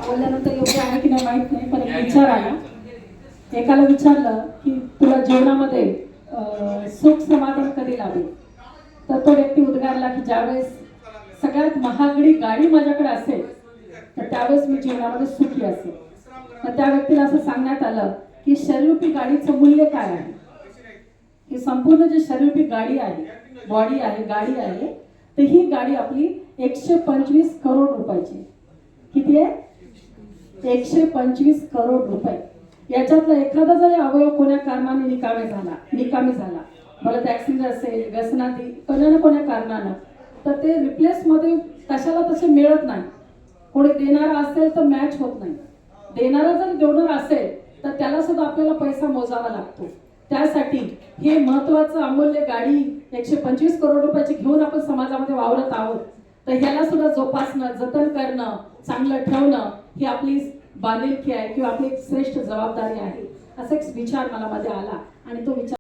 बोलल्यानंतर योग्य आहे की नाही माहित नाही, पण एक विचार आला. एकाला विचारलं की तुला जीवनामध्ये सुख समाधान कधी लाभेल, तर तो व्यक्ती उद्गारला की ज्यावेळेस सगळ्यात महागडी गाडी माझ्याकडे असेल तर त्यावेळेस मी जीवनामध्ये सुखी असेल. तर त्या व्यक्तीला असं सांगण्यात आलं की शरीरूपी गाडीचं मूल्य काय आहे. ही संपूर्ण जी शरीरूपी गाडी आहे, बॉडी आहे, गाडी आहे, तर ही गाडी आपली 125 करोड रुपयाची. किती आहे? 125 करोड रुपये. याच्यातला एखादा जरी अवयव कोण्या कारणाने निकामी झाला, मला ते ऍक्सिडेंट असेल, व्यसनाधी कोण्या कारणानं, तर ते रिप्लेस मध्ये कशाला तसे मिळत नाही. कोणी देणारा असेल तर मॅच होत नाही. देणारा जर डोनर असेल तर त्याला सुद्धा आपल्याला पैसा मोजावा लागतो. त्यासाठी हे महत्वाचं अमूल्य गाडी 125 करोड रुपयाची घेऊन आपण समाजामध्ये वावरत आहोत. तर ह्याला सुद्धा जोपासणं, जतन करणं, चांगलं ठेवणं ही आपली बांधिलकी आहे किंवा आपली एक श्रेष्ठ जबाबदारी आहे. असा एक विचार मला मध्ये आला आणि तो विचार